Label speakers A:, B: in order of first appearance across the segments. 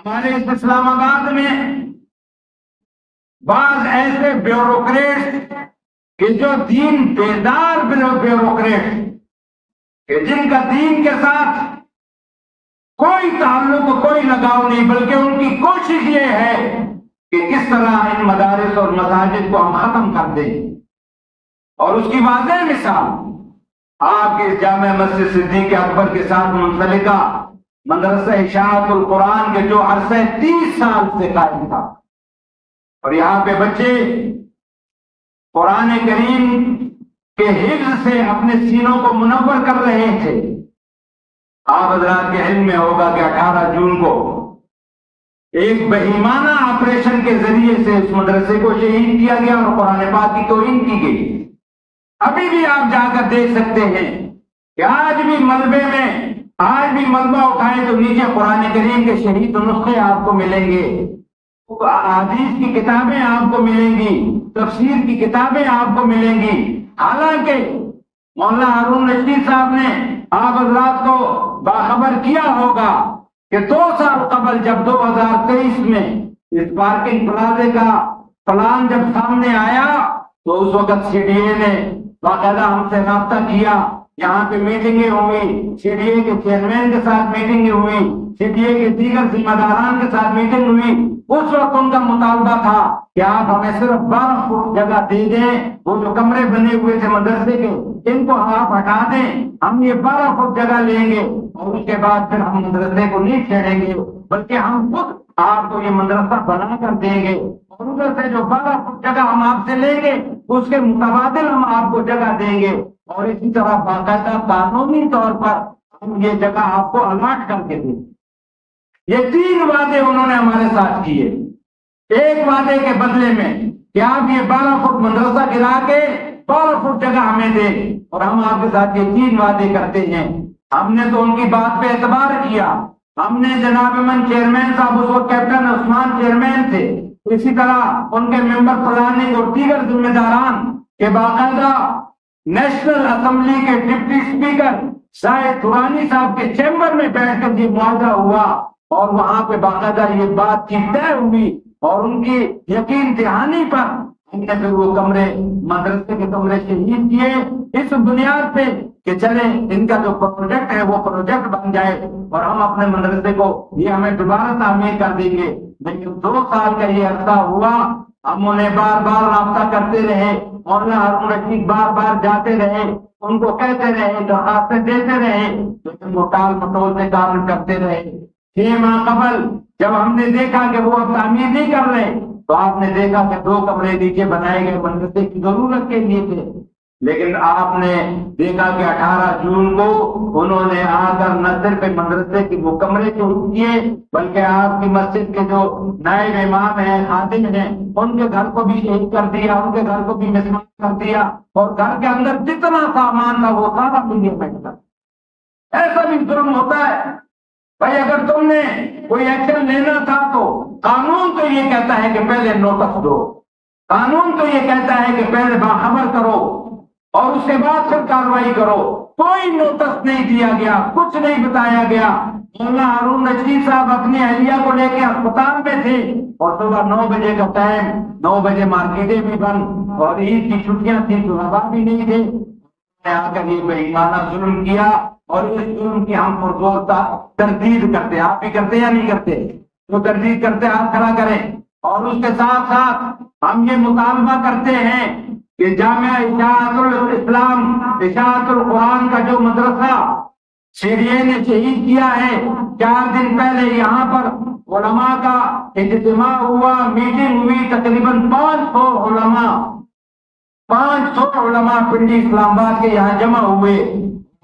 A: ہمارے اس اسلام آباد میں بعض ایسے بیوروکریٹ کہ جو دین بیدار بیوروکریٹ کہ جن کا دین کے ساتھ کوئی تعلق کوئی لگاؤ نہیں، بلکہ ان کی کوشش یہ ہے کہ کس طرح ان مدارس اور مساجد کو ہم ختم کر دیں۔ اور اس کی واضح مثال آپ کے جامع مسجد صدیق اکبر کے ساتھ منسلکہ مدرسہ اشاعت القرآن کے جو عرصہ 30 سال سے قائم تھا، اور یہاں پہ بچے قرآن کریم کے حفظ سے اپنے سینوں کو منور کر رہے تھے۔ آپ حضرات کے علم میں ہوگا کہ 18 جون کو ایک بہیمانہ آپریشن کے ذریعے سے اس مدرسے کو شہید کیا گیا اور قرآن پاک کی توہین کی گئی۔ ابھی بھی آپ جا کر دیکھ سکتے ہیں کہ آج بھی ملبے میں ملبہ اٹھائیں تو نیچے قرآن کریم کے شہید نسخے آپ کو ملیں گے، حدیث کی کتابیں آپ کو ملیں گی، تفسیر کی کتابیں آپ کو ملیں گی۔ حالانکہ مولانا ہارون رشید صاحب نے آپ حضرات کو باخبر کیا ہوگا کہ 2 سال قبل جب 2023 میں اس پارکنگ پلازے کا پلان جب سامنے آیا تو اس وقت سی ڈی اے نے باقاعدہ ہم سے رابطہ کیا، یہاں پہ میٹنگیں ہوئی، سی ڈی اے کے چیئرمین کے ساتھ میٹنگیں ہوئی، سی ڈی اے کے دیگر ذمہ داران کے ساتھ میٹنگ ہوئی۔ اس وقت ان کا مطالبہ تھا کہ آپ ہمیں صرف 12 فٹ جگہ دے دیں، وہ جو کمرے بنے ہوئے تھے مدرسے کے ان کو آپ ہٹا دیں، ہم یہ 12 فٹ جگہ لیں گے اور اس کے بعد پھر ہم مدرسے کو نہیں چھیڑیں گے، بلکہ ہم خود آپ کو یہ مدرسہ بنا کر دیں گے، اور ادھر سے جو 12 فٹ جگہ ہم آپ سے لیں گے اس کے متبادل ہم آپ کو جگہ دیں گے، اور اسی طرح باقاعدہ قانونی طور پر ہم یہ جگہ آپ کو الاٹ کر کے دیں۔ یہ 3 وعدے انہوں نے ہمارے ساتھ کیے۔ ایک وعدے کے بدلے میں کہ آپ یہ 12 فٹ مدرسہ گرا کے 12 فٹ جگہ ہمیں دیں، اور ہم آپ کے ساتھ یہ 3 وعدے کرتے ہیں۔ ہم نے تو ان کی بات پہ اعتبار کیا، ہم نے جناب من چیئرمین صاحب اس وقت کیپٹن عثمان چیئرمین تھے، اسی طرح ان کے ممبر پلاننگ اور دیگر ذمہ داران کے باقاعدہ نیشنل اسمبلی کے ڈپٹی اسپیکر شاہد دورانی صاحب کے چیمبر میں بیٹھ کر یہ معاہدہ ہوا، اور وہاں پہ باقاعدہ یہ بات چیت طے ہوئی، اور ان کی یقین دہانی پر ہم نے پھر وہ کمرے مدرسے کے کمرے شہید کیے، اس بنیاد پہ کہ چلے ان کا جو پروجیکٹ ہے وہ پروجیکٹ بن جائے اور ہم اپنے مدرسے کو یہ ہمیں دوبارہ تعمیر کر دیں گے۔ لیکن 2 سال کا یہ عرصہ ہوا، ہم انہیں بار بار رابطہ کرتے رہے، مولانا ہارون رشید بار بار جاتے رہے، ان کو کہتے رہے، درخواستیں دیتے رہے، لیکن وہ ٹال مٹول سے کام کرتے رہے۔ 6 ماہ قبل جب ہم نے دیکھا کہ وہ اب تعمیر نہیں کر رہے تو آپ نے دیکھا کہ 2 کمرے نیچے بنائے گئے مدرسے کی ضرورت کے لیے تھے، لیکن آپ نے دیکھا کہ 18 جون کو انہوں نے آ کر نہ صرف مدرسے کے وہ کمرے شروع کیے بلکہ آپ کی مسجد کے جو نائب امام ہیں، خادم ہیں، ان کے گھر کو بھی شہید کر دیا، ان کے گھر کو بھی مسمار کر دیا، اور گھر کے اندر جتنا سامان تھا وہ سارا ملیے بیٹھ کر۔ ایسا بھی ظلم ہوتا ہے بھائی؟ اگر تم نے کوئی ایکشن لینا تھا تو قانون تو یہ کہتا ہے کہ پہلے نوٹس دو، قانون تو یہ کہتا ہے کہ پہلے باخبر کرو اور اس کے بعد پھر کارروائی کرو۔ کوئی نوٹس نہیں دیا گیا، کچھ نہیں بتایا گیا۔ مولانا ہارون رشید صاحب اپنی اہلیہ کو لے کے اسپتال میں تھے، اور صبح 9 بجے کا ٹائم، 9 بجے مارکیٹیں بھی بند اور عید کی چھٹیاں تھیں تو ہوا بھی نہیں تھے۔ آ کر یہ بے ایمانہ ظلم کیا، اور اس ظلم کی ہم پرزور تردید کرتے۔ آپ بھی کرتے یا نہیں کرتے؟ جو تردید کرتے ہاتھ کھڑا کریں۔ اور اس کے ساتھ ساتھ ہم یہ مطالبہ کرتے ہیں کہ جامعہ اشاعت الاسلام اشاعت القرآن کا جو مدرسہ سی ڈی اے نے شہید کیا ہے، 4 دن پہلے یہاں پر علماء کا اجتماع ہوا، میٹنگ ہوئی، تقریباً 500 علماء پنڈی اسلام آباد کے یہاں جمع ہوئے۔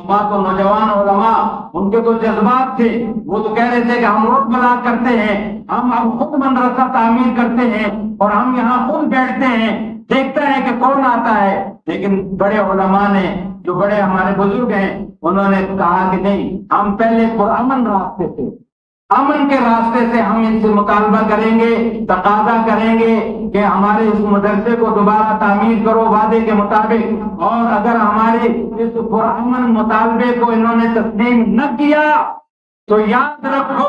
A: تو نوجوان علماء، ان کے تو جذبات تھے، وہ تو کہہ رہے تھے کہ ہم روز بلاغ کرتے ہیں، ہم خود مدرسہ تعمیر کرتے ہیں اور ہم یہاں خود بیٹھتے ہیں، دیکھتا ہے کہ کون آتا ہے۔ لیکن بڑے علماء نے، جو بڑے ہمارے بزرگ ہیں، انہوں نے کہا کہ نہیں، ہم پہلے پرامن راستے سے، امن کے راستے سے ہم ان سے مطالبہ کریں گے، تقاضا کریں گے کہ ہمارے اس مدرسے کو دوبارہ تعمیر کرو وعدے کے مطابق، اور اگر ہمارے اس پرامن مطالبے کو انہوں نے تسلیم نہ کیا تو یاد رکھو